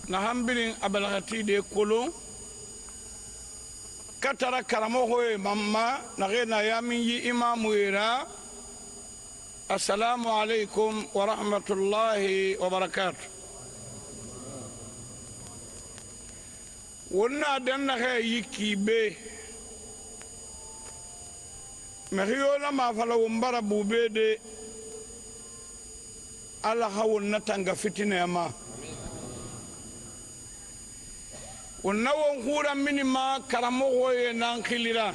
nahambirin abalagati de kolon katara karamogo mamma nagena yamin yi imamu ira assalamu alaikum wa rahmatullahi wa barakatuh wonna danna yiki be mariyo na mafala wumbara bube de ala hawonna tanga fitina ma wonna won hura minima karamogo ye nan khilira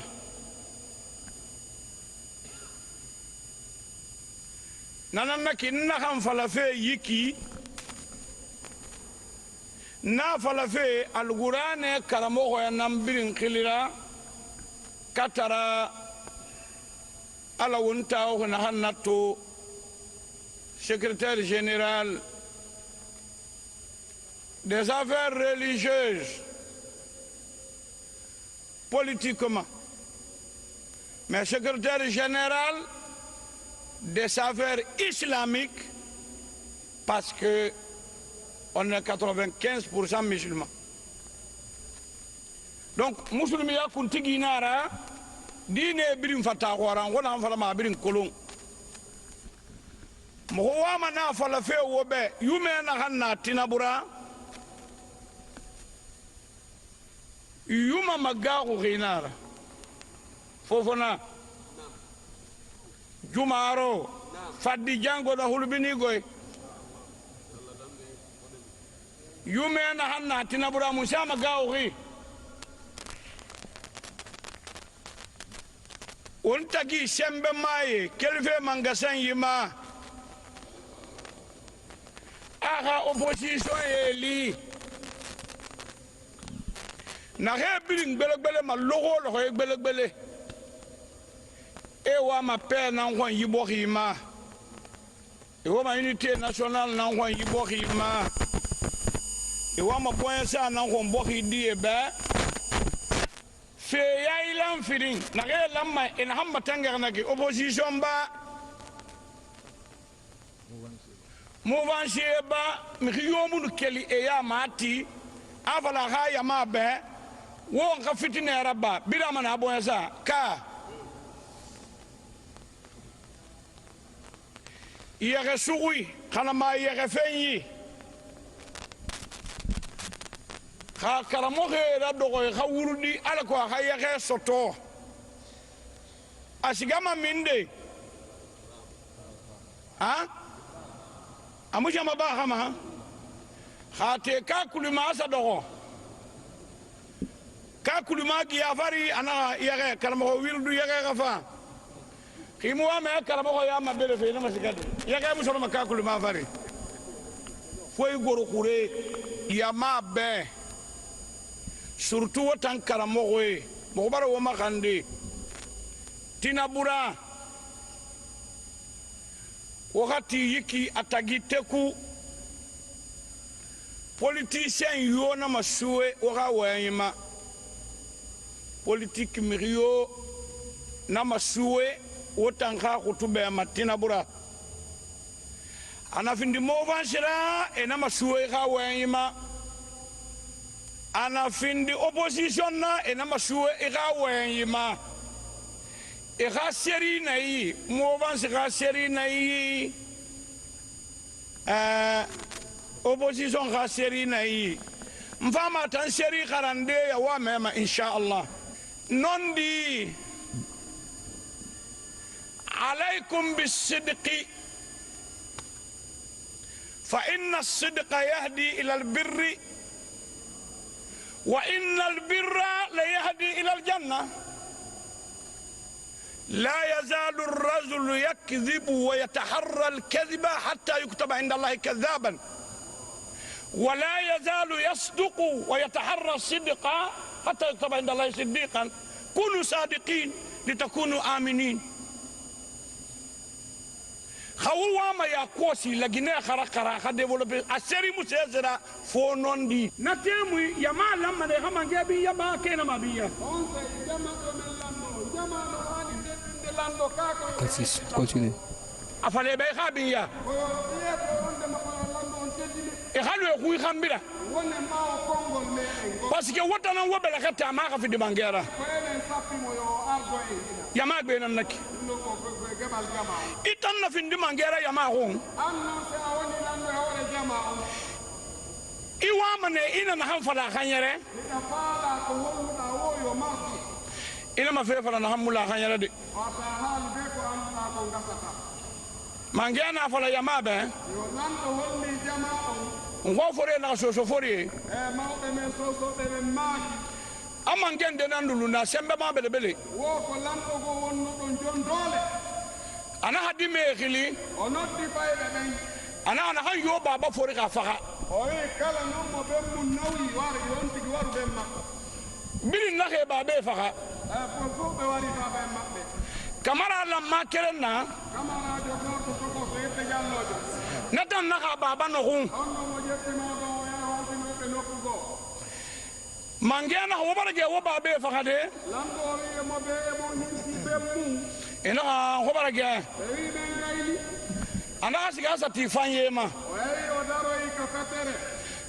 nananna kinna kan falafe yiki na falafe algurane karamogo ya nan birin khilira katara ala wonta o na hannato secrétaire général des affaires religieuses politiquement mais secrétaire général des affaires islamiques parce que on est 95% musulmans. Donc musulmi ya kuntigi nara dine birin fata waran wala fala ma birin kolon mo wa na fala fe wobe yume na hanna tinabura yuma magago ginara fofona jumaro faddi jango da hulbini goy yume na hanna tinabura musa magago gi on tagi sembe maye kelfe mangasan yima aga opposition eli na rebiling belegbele ma logo lo belegbele e wa ma pe na ngwan yibo khima e wa ma unité nationale na ngwan yibo khima e wa ma point ça na ngwan bo khidi e ba fe ya ilan firin na ge lamma en hamba tangar na ge opposition ba movanche ba mi yomu keli e ya mati avala ha ya ma be won ka fitina rabba bila mana bon sa ka yere suwi kana ma yere fenyi ka karamo ra dogo ka wurudi ala ko ha yere soto asigama minde ha amuja mabaha ma khate ka kulima sa dogo ka kulima gi afari ana yere karamo wirdu yere gafa kimu ama karamo ya mabele fe na masikade yere muso ma ka kulima afari foi goro kure ya mabe surtout wotan karamo we mo baro wo makande tinabura wakati yiki atagiteku politicien yona masuwe waka wayima politique mirio na masuwe wotanka kutube matina bura anafindi movanshira e na masuwe ka wayima anafindi opposition na e na masuwe ka wayima e ka seri na yi movanshira seri na yi opposition ka seri na yi mfama tan seri karande ya wa mema insha Allah nondi عليكم بالصدق فإن الصدق يهدي إلى البر وإن البر ليهدي إلى الجنة لا يزال الرجل يكذب ويتحرى الكذب حتى يكتب عند الله كذابا ولا يزال يصدق ويتحرى الصدق حتى يكتب عند الله صديقا كونوا صادقين لتكونوا آمنين خاوا ما يكوسي لجنة خرا خد ديفلوبي أسري مسيرة فونوندي نتيمو يا ما لما ده هم جابي يا ما كنا ما بيا continue afale be khabia e halu e hui khambira parce que wotana wobela kata ma ka fi dimangera yama be nan nak itan na fi dimangera yama ho iwa mane ina na han fala khanyere ina ma fe fala na hamula khanyere de mangena fala yama be ngo fore na so fore amangen de nandulu na sembe ma bele wo ko lamdo go wonno don jondole ana hadime khili onoti faybe ben ana han yo baba fore ka faka o e kala no mo be mun nawi war yonti war be makko bili na ke babe faka fo be wari baba makbe kamara la makerena kamara do ko be jallojo natan na ka baba no gun mangena ho barage wo babe fakade lamdo wi mo be mo hinsi be mu ina ho barage ana siga sa ti fanye ma o daro i ka katere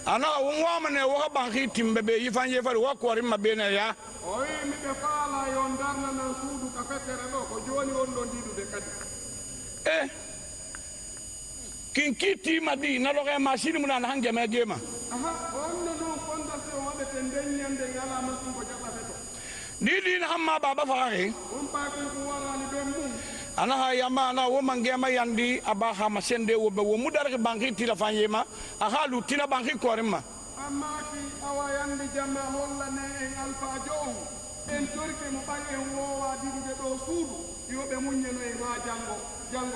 ana wonwa mane wo banki timbe be yi fanye fa wo ko ri mabe na ya o yi mi be fala yon darna na sudu ka katere do ko joni on don didu de kadi kinkiti madi na lo ga machine mun na hange ma gema Didi na hamma baba fare ana ha yama na wo mangema yandi abaha masende wo be wo mudar ke banki tila fanyema aha lu tila banki korima amaki awayandi jama holla ne en alfa jo en torke mo bangi wo wa didi de do sudu yo be munyeno e ma jango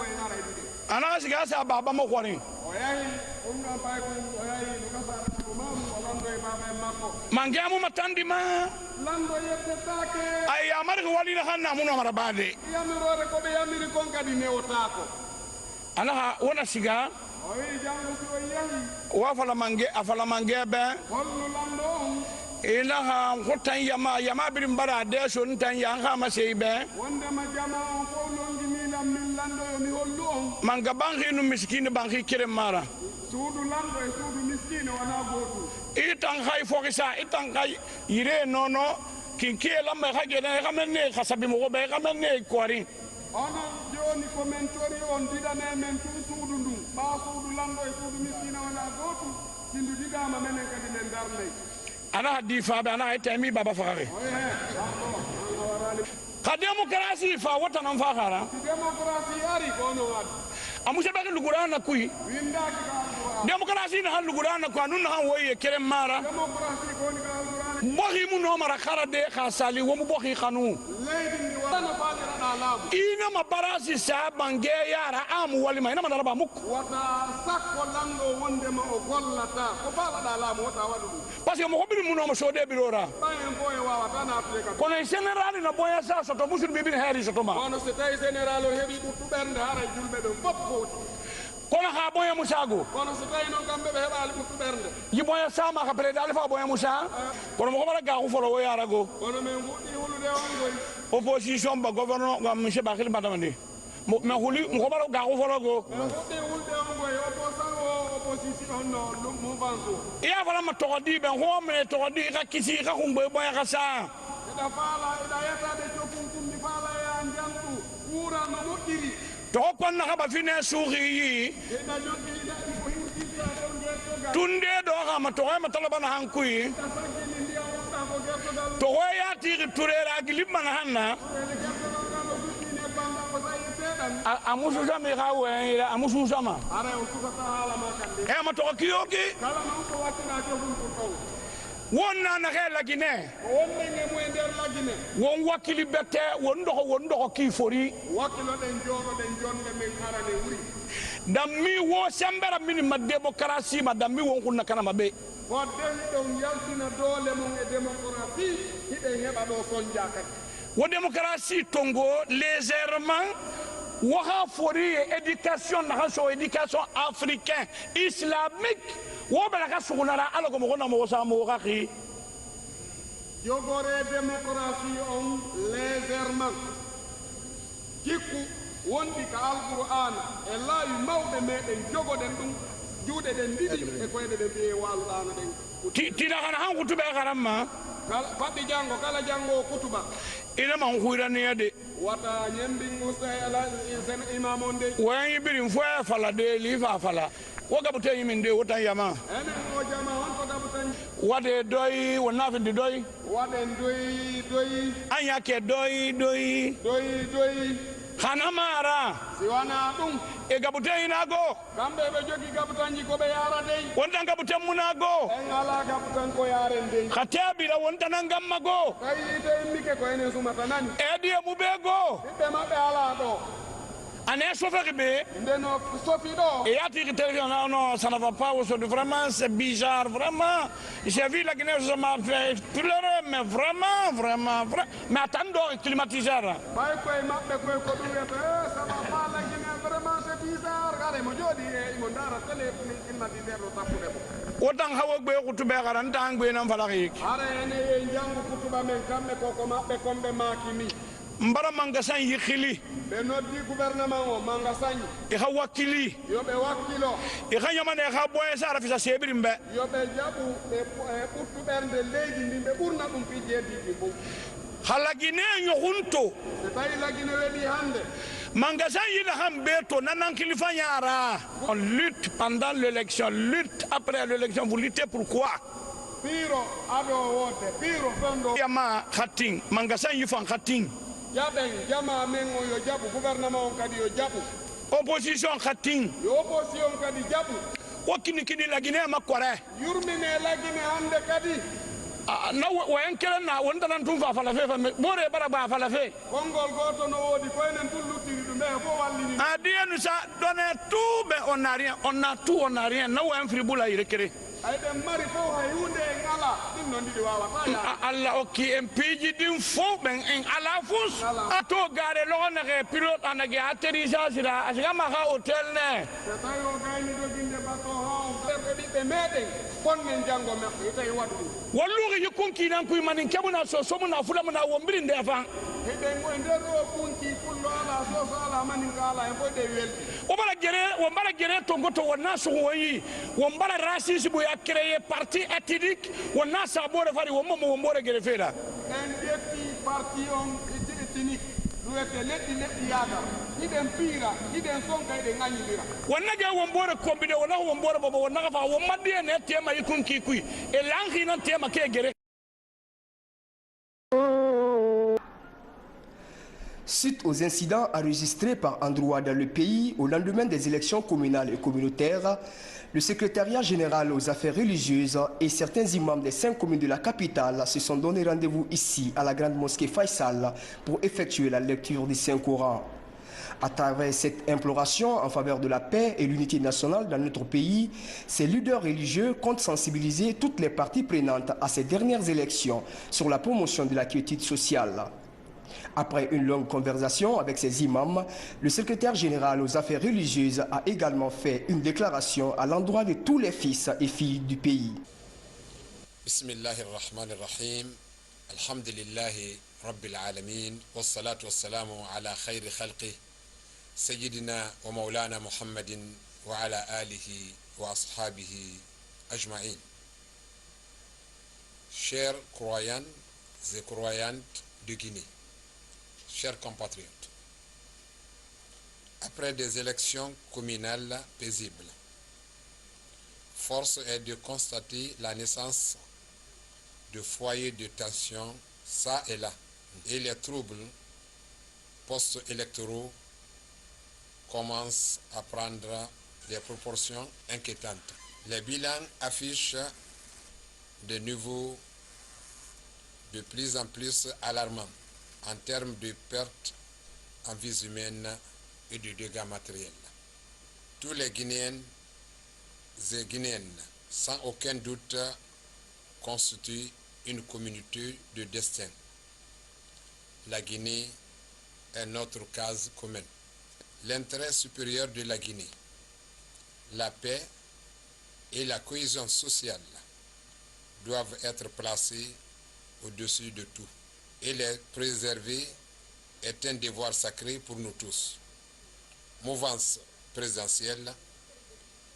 e ngara didi ana siga sa baba mo kwani oyayi unga pai ko oyayi lukasa mangemu matandi ma lando yette take ay amar ko wali na hanna muno mara bade yamirore ko be yamiri kon kadi ne otako ana wona siga oyi jango so yayi wa afala mange be hollu lando ila ha hotan yama birim bara de so ntan ya ha ma sey be wonde ma jama on ko longi mi lam min lando yo mi hollu on manga bangi no miskine bangi kire mara suudu lando e suudu miskine wana gotu itan hay fogisa itan kay ire nono kinki lamma khagene kamenne khasabi mo be kamenne kwari ona joni commentori on didane men tu suudu ndu ba suudu lando e suudu miskine wana gotu tindu digama menen kadi men darlay ana hadi fa be ana aytami baba fakare ka demokrasi fa wata nan fa khara demokrasi ari kono wad amusha ba lugurana kui demokrasi na lugurana kwa nuna han woye kere mara demokrasi koni ka lugurana bohi mu no mara khara de khasali wo mu bohi khanu leidi wana fadira dalam ina mabarasi sa bange yara am walima ina manala muk wata sakko lando wonde ma o gollata ko bala dalam wata wadu parce que mo ko bi mu no mo sode birora bayen boye wawa tan afrika kono general na boya sa so to musul bibin heri so to ma kono se tay general o hebi du bernde hara julbe do fop kono ha boya musago kono se tay non kambe be hebali du bernde yi boya sama ka prede alfa boya musa kono mo ko bala ga ko folo wo yara go kono men gudi wulude on goy opposition ba gouvernement ga monsieur Bakil Badamandi mo me huli mo ko bala ga ko folo go gudi wulude on goy opposition no mo banzo ya fala ma to di ben ho me to di ka kisi ka kumbe boya ka sa da fala ida yata de jokun kundi fala ya njantu ura no modiri to kon na ba fine suuri tunde do ha ma to ma talaba na hankui to ya tiri turera gilima na hanna amusu jame ga we amusu sama ara usuka hala makande e ma to kiyoki kala ma ko watina jokun ko wonna na hela gine wonne ngemu ender la gine won wakili bette won do ki fori wakilo den jonde men harane wuri dammi wo sambara min ma demokrasi ma dammi won kunna kana mabe ko den don yaltina dole mon e demokrasi hide heba do sonja kat wo demokrasi tongo légèrement waha fori éducation na so éducation africain islamique wo bala ka sugunara ala ko mo na mo sa mo xi jogore démocratie on légèrement kiku wondi ka alquran e la yu mawbe meden jogoden dum juuɗe ɗen ɗiɗi e koyɗe ɗen ɗi waluɗano ɗen tina kana han kutuɓe karamma faɗɗi janngo kala janngo kutuba ina man huiraniya de wata ñembingu ala imam on de wayan yibirin fo e fala de li fa fala wo gabute yimin de wotan yama enen o jama on ko gabutan wade doy wonafindi doy waɗen doyi an yake doy hana mara si wana ɗum e gabute ina go kamɓe ɓe jogi gabutanji ko ɓe yara dey wontan gabuten muna go en ala gabutan ko yaren dey ha teɓira wontanan gamma go kayite immike ko enen sumata nani eɗiye mu ɓe go ɓiɓɓe maɓɓe ala ɗo ane sofeki ɓe ndeno sofi ɗo et y'a télévision non non ça ne va pas aujourd'hui vraiment c'est bizarre vraiment j'ai vu la Guinée ça m'a fait pleurer mais vraiment mais attends climatiseur bay koye maɓɓe koye ko ɗum wiyata ça va pas la Guinée vraiment c'est bizarre gare mo jooɗi e imo dara télé climatiseur ɗo tappude mo wotan hawo ɓe kutuɓe karanta han ɓenan falaki ara ene ye jangu kutuba men kamɓe koko maɓɓe komɓe makimi mbara magasin yikhili ɓe noddi gouvernement o magasin iha wakkili yoɓe wakkilo iha ñamane ha boye sara fisa seɓirin ɓe yoɓe jaɓu ɓe ɓurtu ɓernde leydi ndin ɓe ɓurna ɗum fijeediji fof ha lagine ñohunto so tawi lagine weɗi hande magasin yila han ɓe to nanan kilifa ñara on lutte pendant l'élection lutte après l'élection vous luttez pourquoi piro aɗo wodde piro fendo yama khatin magasin yifan khatin jaɓen jama men o yo jaɓu gouvernement on kadi yo jaɓu opposition khatin yo opposition kadi jaɓu wokkini kini lagine makkore yurmine lagine hande kadi na wayan kelen na wontanan tum fa fala fe bore bara ba fala fe konngol goto no woodi koynen tum luttiri ɗum ɓe fof wallini adienu sa donné tout mais on n'a rien na wayan fribula yirekere ay ɗen mari fof hay hunde en ala ɗum noon ɗiɗi wawata ya Allah okki en piiji ɗin fof ɓen en ala fus a to gare logoneke pilote anake atterrissage ra asigama ha hôtel ne so tawi o gayni doginde bato ha ɓerɗe ɓiɓɓe meɗen konnen janggo maɓɓe tawi waɗu ɗum walluki yikkunkinan kuy manin keɓuna so somuna fulamuna wombiri nde fan heɗen e nder o kunki pullo ala soso ala maninka ala en fof ɗe welti wo mbara gere tongo to wonna sogo woyi wo mbara racisme ya créé parti ethnique wonna sabore fari wommomo wombore gere feeɗa en ƴetti parti on ethnique ɗuwete leɗɗi yaadar hiɗen piira hiɗen sonka eɗen ŋañidira wonnage wombore kombide wona ko wombore bobo wonnaka fa wommaddi ene tema yikunki kuy e lankinan tema ke gere. Suite aux incidents enregistrés par endroits dans le pays au lendemain des élections communales et communautaires, le secrétariat général aux affaires religieuses et certains imams des 5 communes de la capitale se sont donné rendez-vous ici à la grande mosquée Faisal pour effectuer la lecture du Saint-Coran. À travers cette imploration en faveur de la paix et l'unité nationale dans notre pays, ces leaders religieux comptent sensibiliser toutes les parties prenantes à ces dernières élections sur la promotion de la quiétude sociale. Après une longue conversation avec ses imams, le secrétaire général aux affaires religieuses a également fait une déclaration à l'endroit de tous les fils et filles du pays. Bismillahirrahmanirrahim. Alhamdulillahi Rabbil Alamin. Wassalatu wassalamu ala khayri khalqi. Sayyidina wa maulana Muhammadin wa ala alihi wa ashabihi ajma'in. Chers croyants et croyantes de Guinée, chers compatriotes, après des élections communales paisibles, force est de constater la naissance de foyers de tension ça et là, et les troubles post-électoraux commencent à prendre des proportions inquiétantes. Les bilans affichent des niveaux de plus en plus alarmants en termes de pertes en vies humaines et de dégâts matériels. Tous les Guinéens et Guinéennes, sans aucun doute, constituent une communauté de destin. La Guinée est notre case commune. L'intérêt supérieur de la Guinée, la paix et la cohésion sociale doivent être placés au-dessus de tout. Et les préserver est un devoir sacré pour nous tous. Mouvance présidentielle,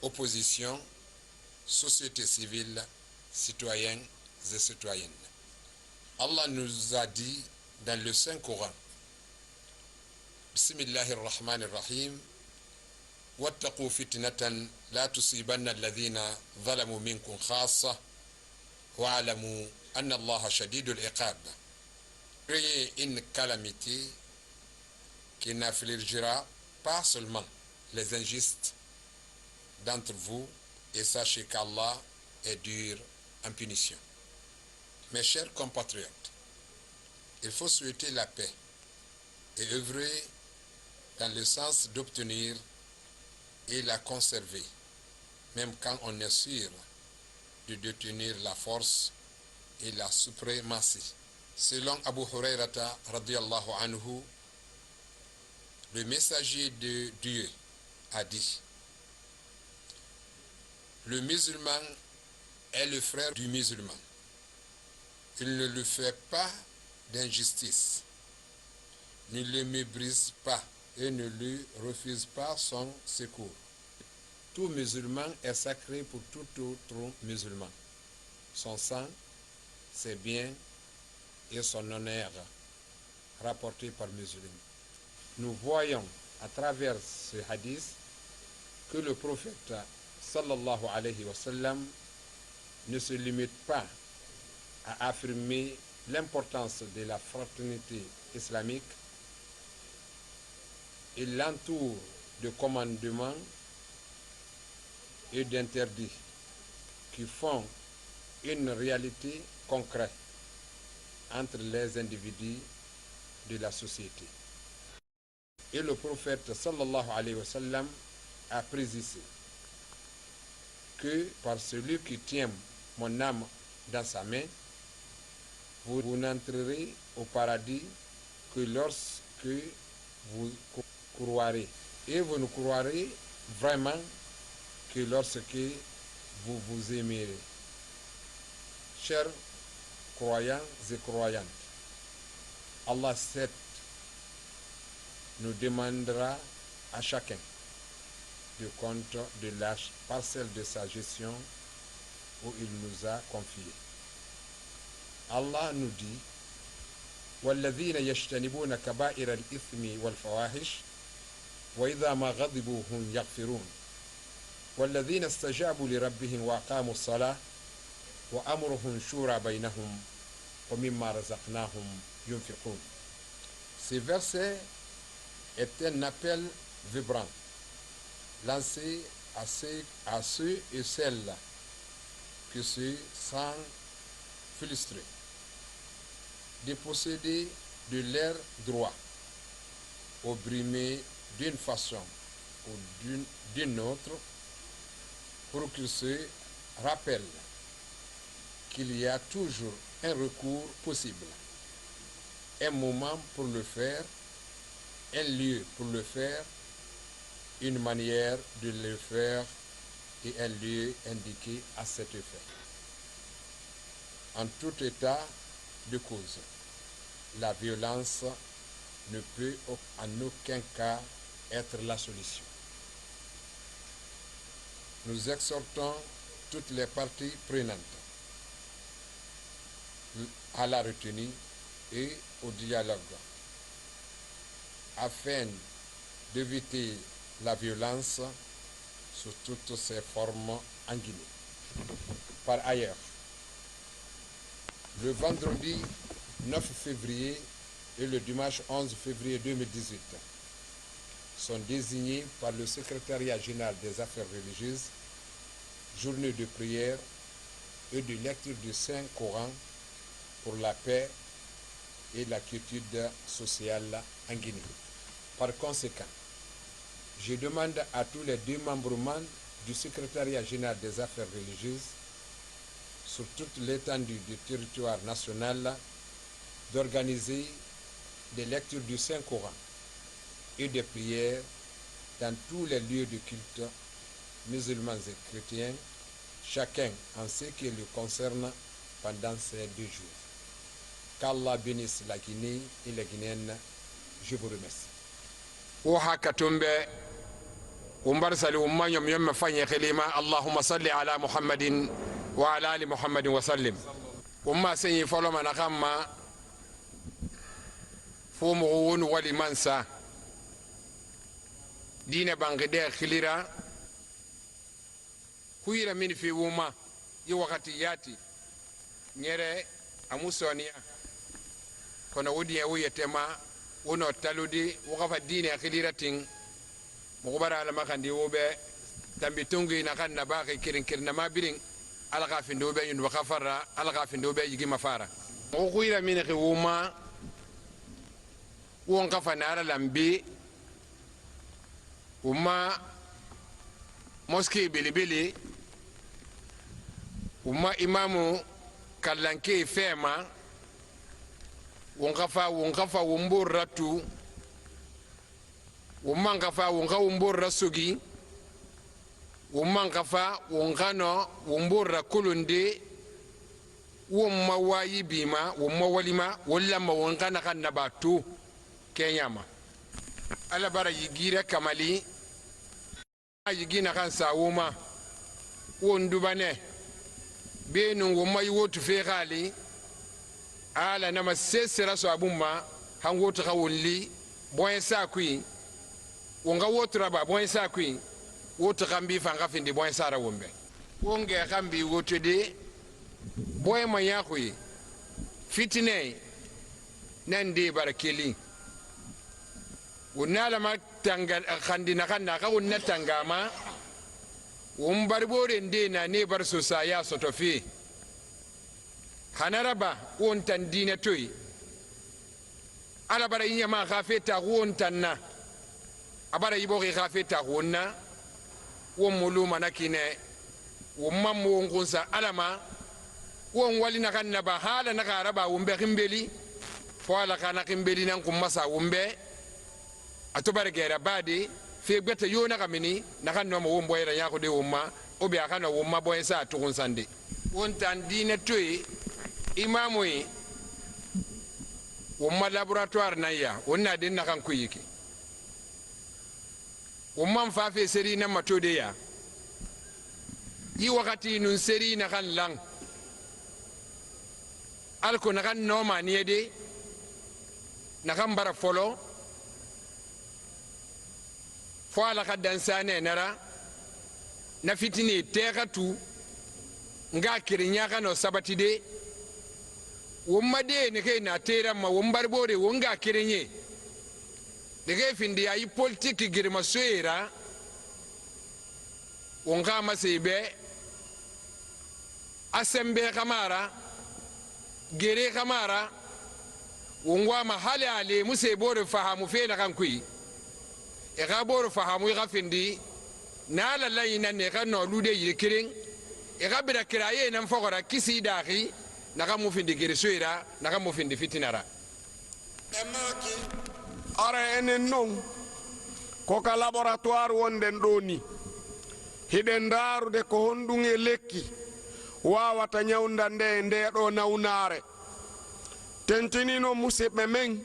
opposition, société civile, citoyens et citoyennes. Allah nous a dit dans le Saint-Coran, Bismillahirrahmanirrahim, واتقوا فتنة لا تصيبن الذين ظلموا منكم خاصة واعلموا أن الله شديد العقاب. Créez une calamité qui n'affligira pas seulement les injustes d'entre vous et sachez qu'Allah est dur en punition. Mes chers compatriotes, il faut souhaiter la paix et œuvrer dans le sens d'obtenir et la conserver, même quand on est sûr de détenir la force et la suprématie. Selon Abu Hurayrata radiyallahu anhu, le messager de Dieu a dit: le musulman est le frère du musulman. Il ne lui fait pas d'injustice, ne le méprise pas et ne lui refuse pas son secours. Tout musulman est sacré pour tout autre musulman. Son sang, ses biens et son honneur rapportés par musulman. Nous voyons à travers ce hadith que le prophète sallallahu alayhi wa sallam ne se limite pas à affirmer l'importance de la fraternité islamique. Il l'entoure de commandements et d'interdits qui font une réalité concrète entre les individus de la société. Et le prophète sallallahu alayhi wa sallam a précisé que par celui qui tient mon âme dans sa main, vous n'entrerez au paradis que lorsque vous croirez. Et vous ne croirez vraiment que lorsque vous vous aimerez. Chers croyants et croyantes, Allah certes nous demandera à chacun de compte de la parcelle de sa gestion où il nous a confié. Allah nous dit: وَالَّذِينَ يَجْتَنِبُونَ كَبَائِرَ الْإِثْمِ وَالْفَوَاحِشِ وَإِذَا مَا غَضِبُوا هُمْ يَغْفِرُونَ وَالَّذِينَ اسْتَجَابُوا لِرَبِّهِمْ وَأَقَامُوا الصَّلَاةَ وَأَمْرُهُمْ شُورَى بَيْنَهُمْ وَمِمَّا رَزَقْنَاهُمْ يُنْفِقُونَ. Ce verset est un appel vibrant lancé à ceux et celles qui se sentent frustrés de posséder de leurs droits, opprimés d'une façon ou d'une autre, pour qu'ils se rappellent qu'il y a toujours un recours possible, un moment pour le faire, un lieu pour le faire, une manière de le faire et un lieu indiqué à cet effet. En tout état de cause, la violence ne peut en aucun cas être la solution. Nous exhortons toutes les parties prenantes à la retenue et au dialogue afin d'éviter la violence sous toutes ses formes en Guinée. Par ailleurs, le vendredi 9 février et le dimanche 11 février 2018 sont désignés par le secrétariat général des affaires religieuses journée de prière et de lecture du Saint-Coran pour la paix et la quiétude sociale en Guinée. Par conséquent, je demande à tous les démembrements du secrétariat général des affaires religieuses sur toute l'étendue du territoire national d'organiser des lectures du Saint-Coran et des prières dans tous les lieux de culte musulmans et chrétiens, chacun en ce qui le concerne pendant ces 2 jours. Qu'Allah bénisse la Guinée et les Guinéennes. Je vous remercie. ومبرسل ومن يوم فني خليما اللهم صل على محمد وعلى آل محمد وسلم وما سني فلو من أخما فومغون ولمنسى دين بانغدير خليرا كويرا من في وما يوقتي ياتي نيري أموسونيا كنا ودي أوي تما ونو تلودي وقف دين خليرا تين مغبرة على ما كان ديوبة تنبتونغي نكان نباقي كيرين كيرين ما بيرين ألقى في دوبة ينبقى فرا ألقى في دوبة يجي مفارا وقويرا من في وما وانقف نار لمبي وما موسكي بيلي بيلي وما إمامو كالانكي فيما وانقف ومبور راتو ومانقفا ومبور رسوغي ومانقفا ومغانو ومبور ركولوندي وما واي بيما وما وليما ولا ما وانغانا كان نباتو كينياما على برا يجيرا كمالي يجينا كان ساوما وندوبانه بينو وما يوتو في غالي على نما سيسرا سو ابوما هانغوتو خاولي بوين ساكوي wonga wotra ba boy sa kuin wotra kambi fanga findi boy sara wombe wonge kambi wotede boy ma yakui fitine nande barakeli wonala ma tanga khandina kanna ka wonna tangama wombar bore nde na ne bar so sa ya sotofi hanaraba won tandina toy ala bara yinya khafeta won tanna abara yiboki khafeta wonna won muluma nakine won mammo ngunsa alama won walina kanna ba hala na garaba wombe khimbeli fo ala kana khimbeli nan kum masa wombe atobare gera badi fe gbeta yona kamini nakanno mo wombo era yako de womma obi akana womma boy sa tukun sande won tan dina toy imamu yi womma laboratoire na ya wonna den nakan kuyiki womman fa fe seri na matode ya yi wakati nun seri na kan lang alko na kan noma ni de na kan bara folo fo ala ka dansane nara na fitini teka tu nga kirinya kano sabati de womma de ne ke na tera ma wombar bore wonga kirinye de ke findi ayi politique girma soera wonga masebe asembe kamara gere kamara wongwa mahali ale muse bore fahamu fe na kan kui e ga bore fahamu ga findi na la layina ne ga no lude yikirin e ga bira kiraye nan fogora kisi dahi na ga mu findi gere soera na ga mu findi fitinara emaki ara enen non ko ka laboratoire wonden doni hiden darude ko hondunge lekki wawata nyawnda nde do nawnare tentinino musibbe men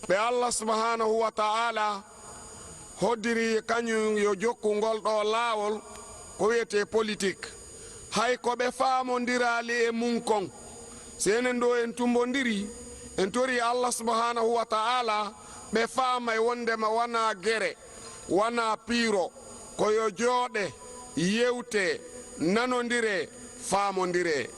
be Allah subhanahu wa ta'ala hodiri kanyu yo jokkungol do lawol ko wete politique hay ko be faamondirali e munkon senen do en tumbondiri en tori Allah subhanahu wa ta'ala be faama e wonde ma wana gere wana piro ko yo jode yewte nanondire faamondire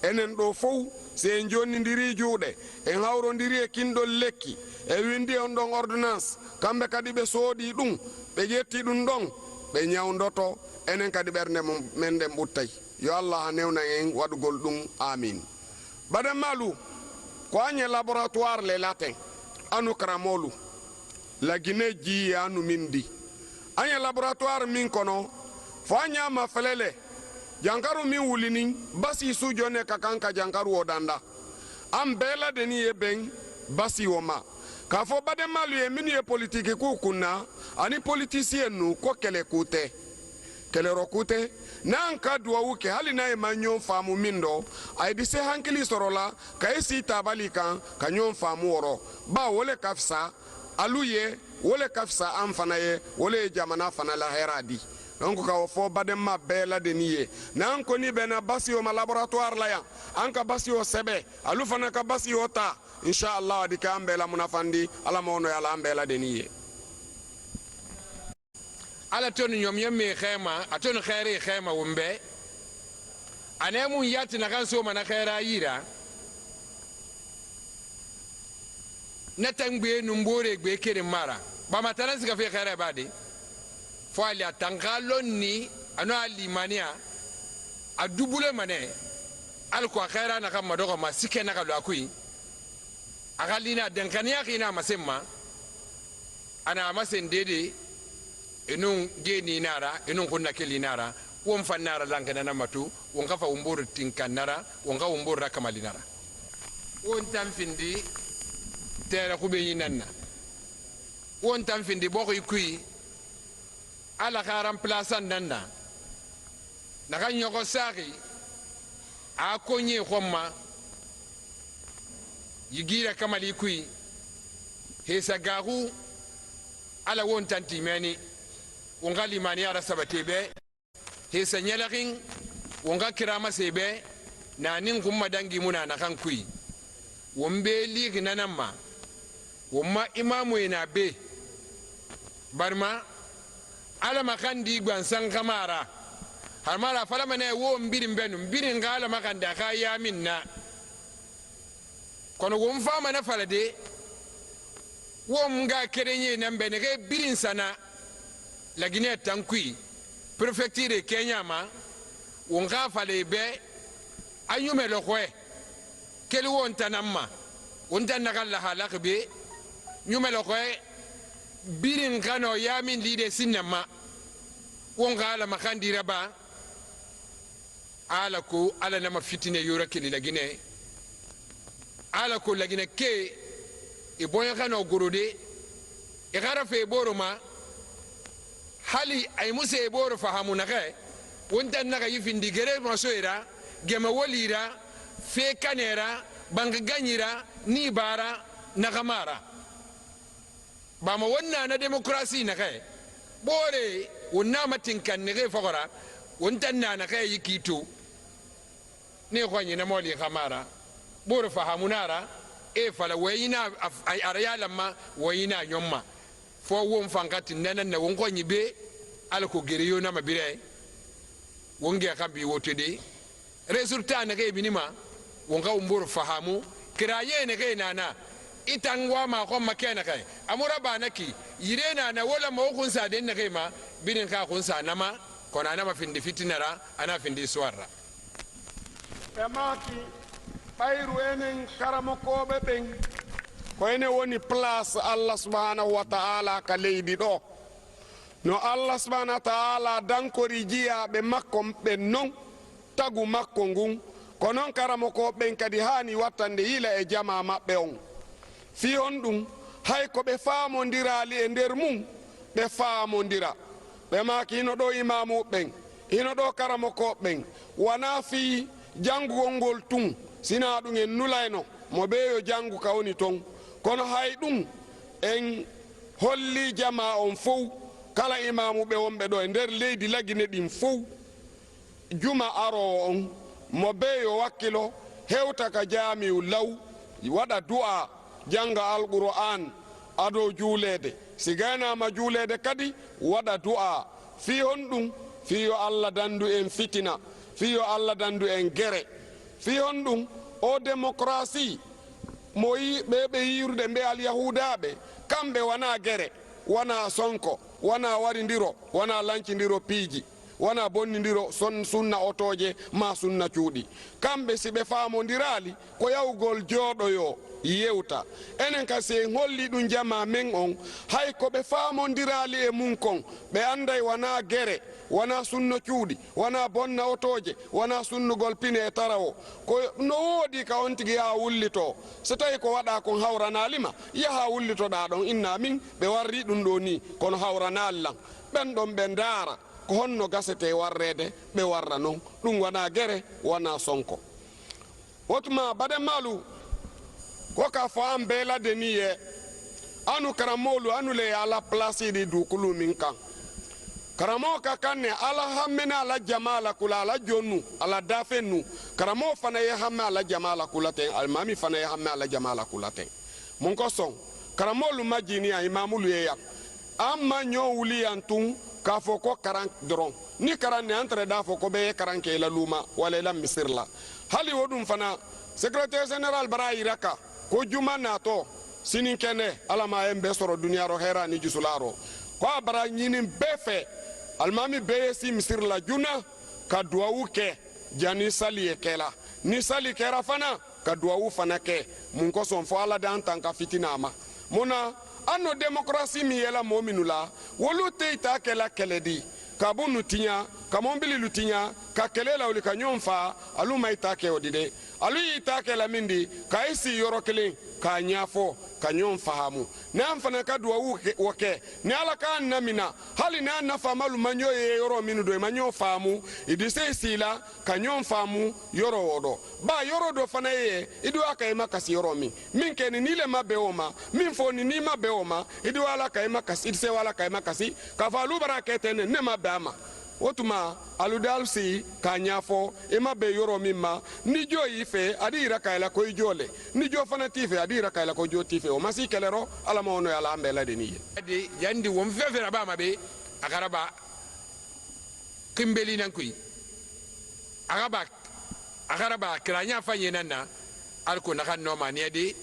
enen do fow se en jonnidiri juude en hawrondiri e kindol lekki e windi on don ordonnance kambe kadi be soodi dum be jetti dum don be nyawndoto enen kadi bernde men dem buttay yo Allah newna en wadugol dum amin badam malu ko anye laboratoire le latin anu kramolu la Guinée ji anu mindi anye laboratoire min kono fo anya ma felele jankaru min wulini basi su jone kakanka jankaru odanda am bela deni e ben basi woma ka fo badam malu e min e politique ku kunna ani politicien nu ko kele kute kele rokute nan ka duwawu ke hali na ma nyon faamu mindo ay di se hankili sorola ka esi tabali kan ka nyon faamu woro ba wole kafsa alu ye wole kafsa an fana ye wole jamana fana la heradi donc ka fo badema bela de niye nan ko ni bena basi o laboratoire la ya an ka basi o sebe alu fana ka basi o ta inshallah di ka ambela munafandi ala mono ya la ambela de niye ala ton nyom yemme khema aton khairi khema wumbe anemu yati na kan so mana khaira yira natangbe numbore gbe kere mara ba matana sika fe khaira badi fo ali atangalo ni ano alimania adubule mane alko khaira na kama dogo masike na kalu akui agalina denkania kina masemma ana masendede enun geni nara enun kunna keli nara won fannara lankana na matu won kafa umbur tinkanara won ka umbur rakamalinara won tamfindi tera kube yinanna won tamfindi boko ikui ala kharam plasan nanna naka nyoko saki a konye khomma yigira kamali ikui hesa garu ala won tantimeni wonga limani ara sabatebe hesa nyalakin wonga kirama sebe na nin kuma dangi muna na kan kui wombe ligi nanamma womma imamu ina be barma ala makandi gwansan kamara har mara fala mane wo mbirin benu mbirin gala makanda ka ya minna kono won fama na falade wo mga kerenye nambe ne ke birin sana la Guinée tankui préfecture Kenya ma wonga fale be anyume lo khwe kelu wonta namma wonta nakalla halak be nyume lo khwe birin kano yamin lide sinama wonga ala makandira ba ala ko ala nama fitine yura keli la Guinée ala ko la Guinée ke e boya kano gorode e gara fe boroma hali ay musa boro fahamu naka wonta naka yifindi gere masoira gema wolira fe kanera banga ganyira ni bara nakamara bama wonna na demokrasi naka bore wonna matinkan ne fakora wonta naka yikitu ne kwanye na moli kamara boro fahamu nara e fala wayina arayala ma wayina nyomma fo won fankati nana na won ko nyibe ala ko geriyo na mabire wonge kambi wotede resultat na ke binima won ka umbur fahamu kiraye ne ke nana itangwa ma ko makena kai amura banaki yirena na wala ma kun sa den ne ke ma binin ka kun sa nama kona nama findi fitinara ana findi swarra emaki bayru enen karamoko be ben ko ene woni place Allah subhanahu wa ta'ala ka leydi do no Allah subhanahu wa ta'ala dankori jiyaɓe makko ɓe non tagu makko ngun ko non karamoko ɓen kadi hani wattande yila e jama maɓɓe on fi on ɗum hay ko ɓe faamodirali e nder mum ɓe faamodira ɓe maki hino ɗo imamu ɓen hino ɗo karamoko ɓen wona fi jangugol ngol tun sina ɗum en nulayno mo ɓeyo jangu ka woni ton kono hay ɗum en holli jama on fof kala imamu ɓe wonɓe ɗo e nder leydi La Guinée ɗin fof juma arowo on mo ɓeyo wakkilo hewta ka jamiu law waɗa du'a janga alqur'an ado juulede si gaynama juulede kadi waɗa du'a fi hon ɗum fiyo Allah dandu en fitina fiyo Allah dandu en gere fi hon ɗum o démocratie mo yi ɓe yirde mbe alyahudaɓe kamɓe wona gere wona sonko wona warindiro wona lancindiro piiji wona bonnidiro sunna otoje ma sunna cuuɗi kamɓe si ɓe faamodirali ko yawgol jooɗoyo yewta enen ka se holli ɗum jama men on hay ko ɓe faamodirali e mum kon ɓe anday wona gere wona sunno cuuɗi wona bonna otoje wona sunnugol pine e tarawo ko no woodi ka on tigi yaha wullito so tawi ko waɗa kon hawranalima yaha wullitoɗa ɗon inna min ɓe warri ɗum ɗo ni kono hawranali lan ɓen ɗon ɓe ndaara ko honno gasete warrede ɓe warra noon ɗum wona gere wona sonko wotuma baɗe malu ko ka fo an beelade ni ye anu karamolu anu le ala place di dukulu min kan karamo ka kanne ala hammena ala jamala kula ala jonu ala dafenu karamo fana ye hamme ala jamala kula ten almami fana ye hamme ala jamala kula ten mun ko son karamolu majini a imamulu ye ya amma nyo wuli antun ka fo ko karan dron ni karan ne entre da fo ko be karan ke la luma wala la misir la hali wodum fana secrétaire général bara iraka ko juma nato sinin kene ala ma embe soro dunia ro hera ni jusularo ko bara nyinin befe almami beye si misir la juna ka duwawu ke jani sali ye kela ni sali kera fana ka duwawu fana ke mun ko son fo ala dan tan ka fitina ma muna anno demokrasi mi yela mominula wolu te ita kela keledi ka bunu tinya ka mombili lutinya ka kelela uli ka nyomfa alu mai ta ke odide alu ita kela mindi ka isi yoro kelen ka nyafo ka nyomfa hamu na amfana ka duwa woke ni ala ka namina hali na nafa malu manyo ye yoro minu do manyo famu idise sila ka nyomfa mu yoro wodo ba yoro do fana ye idu aka e makasi yoro min ke ni le mabeoma min fo ni mabeoma idu ala ka e makasi idise wala ka e makasi ka falu barakete ne mabama otuma aludal si ka nyafo e mabe yoro mimma ni jo ife adi raka ila ko jole ni jo fana tife adi raka ila ko jo tife o masi kelero ala mo no ala ambela de niye adi yandi won fefera ba mabe akaraba kimbeli nan kuyi akaraba kranya fanye nanna alko na kan no ma ne de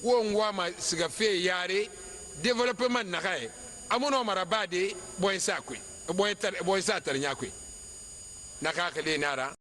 won wa ma siga fe yare development na kai amuno marabade boy sakui boy sa tar nyakui na ka kale nara